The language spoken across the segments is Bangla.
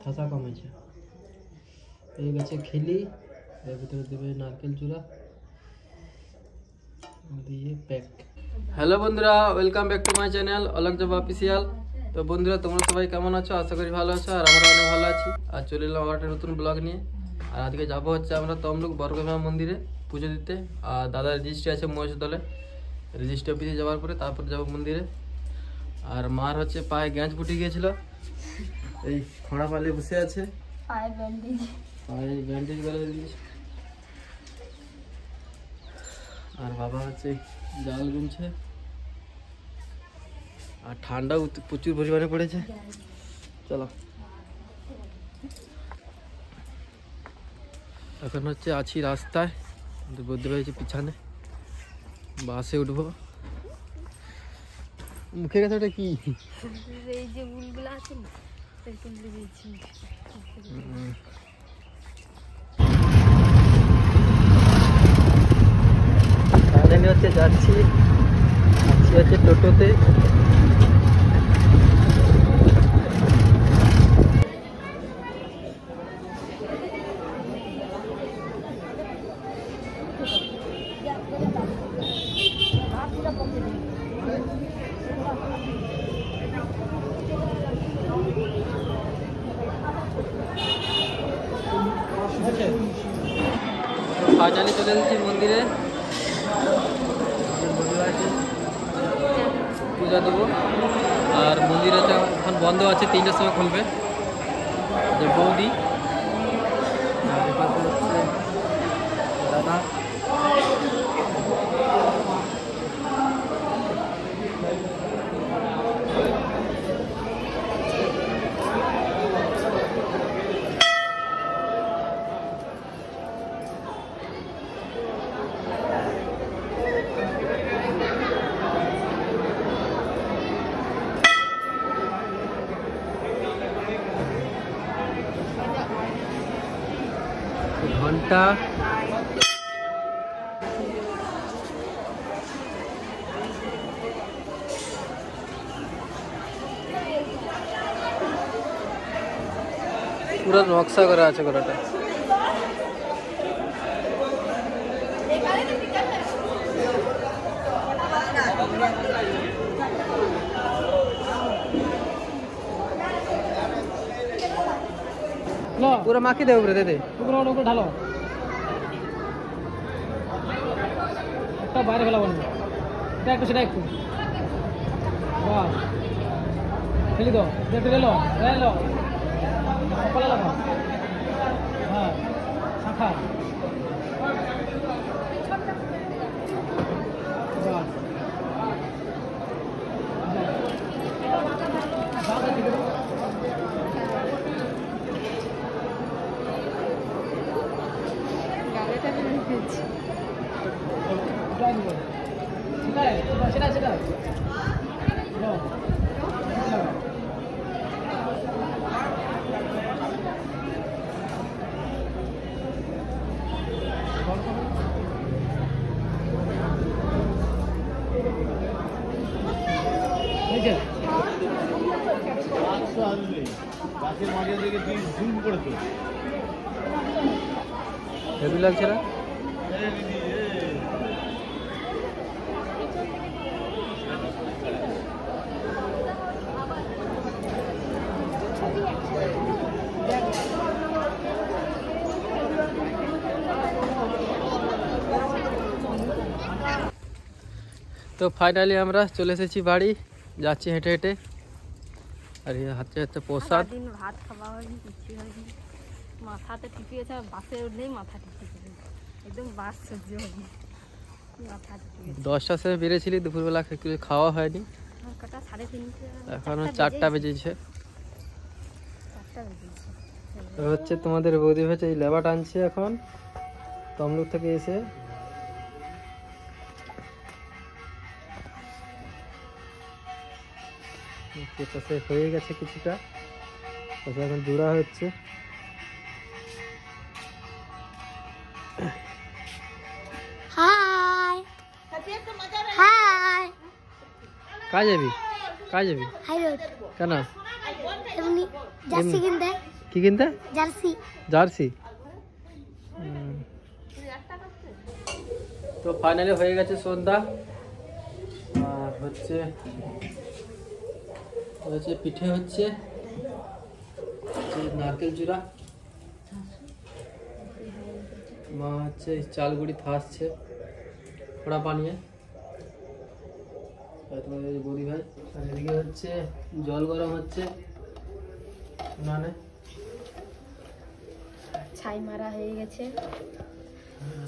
ঠাসা কমেছে। এই গেছে খিলি, এর ভিতরে দেবে নারকেল চূড়া দিয়ে প্যাক। হ্যালো বন্ধুরা, welcome back to my channel Alok job official. তো বন্ধুরা, তোমরা সবাই কেমন আছো? আশা করি ভালো আছো, আর আমরা অনেক ভালো আছি। আর চলে এলাম আবার একটা নতুন ব্লগ নিয়ে। আর আজকে যাবো হচ্ছে আমরা তমলুক বর্গভীমা মন্দিরে পুজো দিতে। আর দাদার রেজিস্ট্রি আছে মহেশদলে, রেজিস্ট্রি অফিসে যাওয়ার পরে তারপরে যাবো মন্দিরে। আর মার হচ্ছে পায়ে গ্যাঁজ ফুটে গিয়েছিল, এই খোঁড়া পালিয়ে বসে আছে, পায়ে ব্যান্ডেজ করে দিয়েছে। আর বাবা হচ্ছে জাল গুনছে। আর ঠান্ডাও প্রচুর পরিমাণে পড়েছে। চলো, এখন হচ্ছে আছি রাস্তায়, বলতে পেরেছি পিছনে বাসে উঠবো। মুখে গেছে ওটা কি? এই যে উলগুলো আছে না, এরকম দিয়েছি। ফাইনালি হচ্ছে যাচ্ছি হচ্ছে টোটোতে। ফাইনালি চলে এসেছি মন্দিরে, পূজা দেবো। আর মন্দিরে তো এখন বন্ধ আছে, 3টার সময় খুলবে। যে বৌদি দাদা, ঘন্টা, পুরো নকশা করা আছে গোটাটা। পুরো মাখি দে, উপরে দে, উপরে ঢালো, একটা বাইরে ফেলা বলবো, এটা একটু সেটা একটু বাস ফেলি দো, একটু রেলো রেলো কলা লাগাও। হ্যাঁ, শাখা সেটা সেটা হেভি লাগছে না? তো ফাইনালি আমরা চলে এসেছি বাড়ি, যাচ্ছি হেঁটে হেঁটে। আর হাতে হাতে প্রসাদ। ভাত খাওয়া হয়নি, কিছু হয়নি, মাথাতে টিপিয়েছে, বাসে উঠলেই মাথা টিপিয়েছে, একদম বাস সহ্য হয়নি, মাথা টিপিয়েছে। 10টার সময় বেরিয়েছিলি, দুপুরবেলা কিছু খাওয়া হয়নি, কটা 3:30, এখনো 4টা বেজেছে। হচ্ছে তোমাদের বৌদি হচ্ছে এই লেবার টানছে এখন তমলুক থেকে এসে। হয়ে গেছে কিছুটা, এখন জোড়া হচ্ছে। কাজ যাবি? কেন? জার্সি কিনতে। কি কি কিনতে? জার্সি। জার্সি। তো ফাইনালি হয়ে গেছে সন্ধ্যা, আর হচ্ছে পিঠে হচ্ছে নারকেল চূড়া, মা হচ্ছে চাল গুঁড়ি থাসছে খোড়া পানিয়ে, তোমাদের বৌদি ভাই। আর এদিকে হচ্ছে জল গরম হচ্ছে উনানে, ছাই মারা হয়ে গেছে।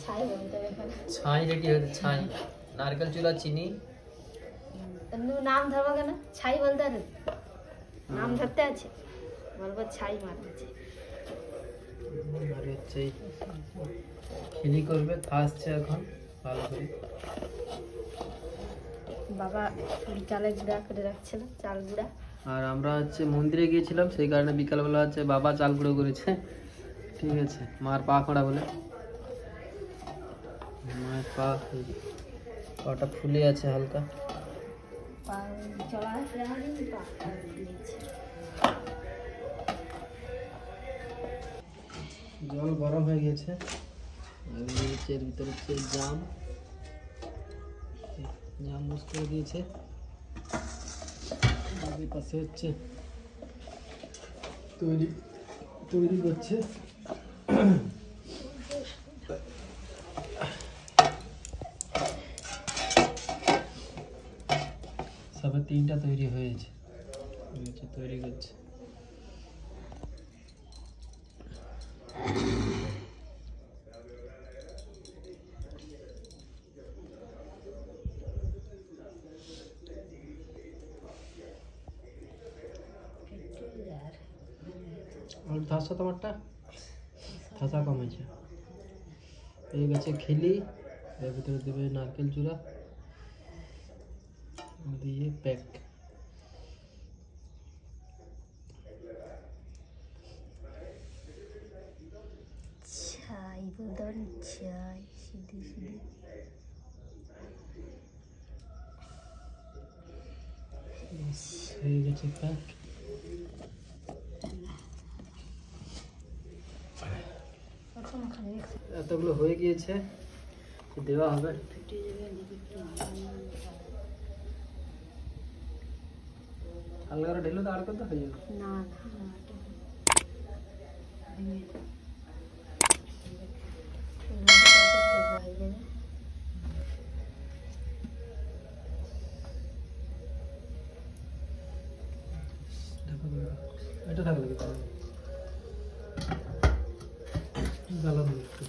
ছাই বলতে হবে, ছাই রেডি হচ্ছে। ছাই, নারকেল চূড়া, চিনি। নাম ধরবো কেন? ছাই বলতে হবে, নাম ধরতে আছে, বলবো ছাই মারা আছে। আর হচ্ছে খিলি করবে, থাসছে এখন ভালো করে। বাবা বিকালে গুঁড়া করে রাখছিল চাল গুঁড়া। আর আমরা হচ্ছে মন্দিরে গিয়েছিলাম, সেই কারণে বিকালবেলা হচ্ছে বাবা চাল গুঁড়ো করেছে। ঠিক আছে, মার পা খোঁড়া বলে। মায়ের পাটা ফুলে আছে হালকা। জল গরম হয়ে গেছে, এর ভিতরে হচ্ছে জাম বুঝ করে দিয়েছে। পাশে হচ্ছে তৈরি করছে। সবে 3টা তৈরি হয়েছে, তৈরি করছে। আর ধাসা তোমারটা ধাসা কম হয়েছে। এই গেছে খিলি, এর ভিতরে দেবে নারকেল চূড়া দিয়ে প্যাক। ছাই বদন ছাই সিদ্ধি সিদ্ধি। হয়ে গেছে প্যাক। এতগুলো হয়ে গিয়েছে, দেওয়া হবে। হালকা করে ঢেলে তো আর করতে হয়ে যাবে না। এটা থাকলে জ্বালানো একটু।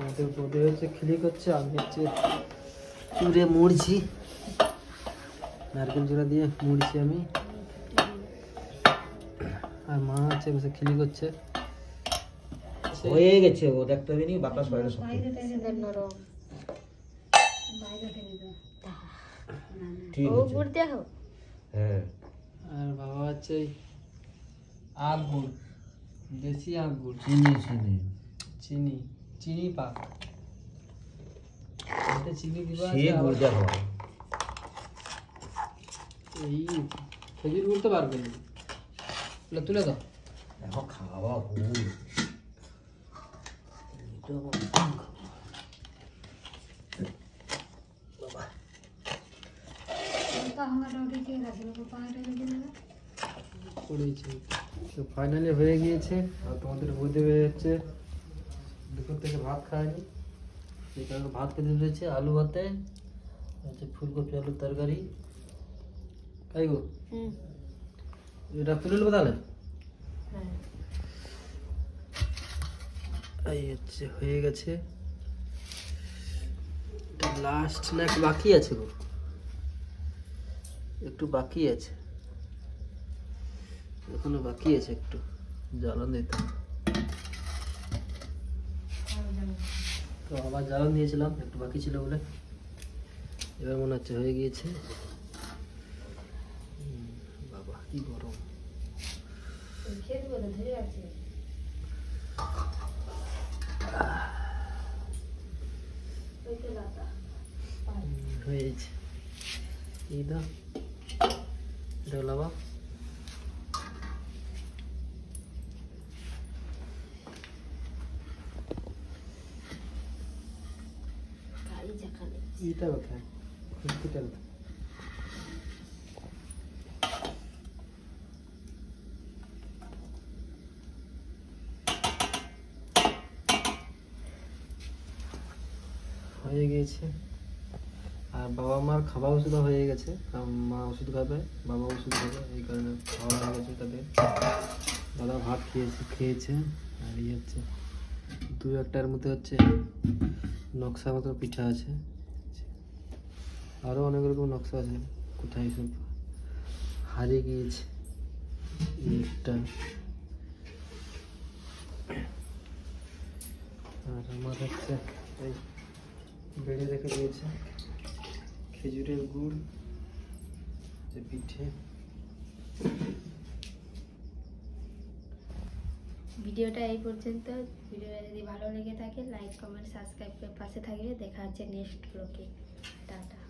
আমাদের বোধে হচ্ছে খিলি করছে, আমি হচ্ছে চুড়ে মুড়ছি, নারকেল চূড়া দিয়ে মুড়ছি আমি। আর মা হচ্ছে বসে খিলি করছে। হয়ে গেছে, ও দেখতে হবে নি বাতাস বাইরে সব নরম। ঠিক ও আছে। গুড় দেখো। হ্যাঁ, আর বাবা হচ্ছে আখ গুড়, দেশি আখ গুড়, চিনি চিনি পাক। এটা চিনি দিবা সে গুড় দেখো। এই খেজুর গুড় তো পারবে না, তুলে দাও। দেখো খাওয়া গুড়। করেছি তো ফাইনালি হয়ে গিয়েছে। আর তোমাদের বৌদি হচ্ছে দুপুর থেকে ভাত খায়নি, সেই কারণে ভাত খেতে দিয়েছে। আলু ভাতে হচ্ছে ফুলকপি আলুর তরকারি। তাই গো, এটা তুলে নেবো তাহলে। এই হচ্ছে হয়ে গেছে, লাস্ট না একটু বাকি আছে গো, একটু বাকি আছে, এখনো বাকি আছে, একটু জ্বালান দিতে। তো আবার জ্বালান দিয়েছিলাম, একটু বাকি ছিল বলে। এবার মনে হচ্ছে হয়ে গিয়েছে। বাবা কি গরম। হয়েছে এই দাও, এটা লাবা গাড়ি যেখানে এটা কোথায় হসপিটাল হয়ে গিয়েছে। আর বাবা মার খাওয়া ওষুধ হয়ে গেছে, মা ওষুধ খাবে, বাবা ওষুধ খাবে, এই কারণে খাওয়া হয়ে গেছে তাদের। দাদা ভাত খেয়েছে আর এই হচ্ছে দু একটার মধ্যে হচ্ছে নকশা মতো পিঠা আছে, আরও অনেক রকম নকশা আছে, কোথায় সব হারিয়ে গিয়েছে। এই একটা আর আমার হচ্ছে এই বেড়ে রেখে দিয়েছে খেজুরের গুড়, যে পিঠে। ভিডিওটা এই পর্যন্ত। ভিডিওটা যদি ভালো লেগে থাকে লাইক কমেন্ট সাবস্ক্রাইব করে পাশে থাকবে। দেখা হচ্ছে নেক্সট ব্লগে। টাটা।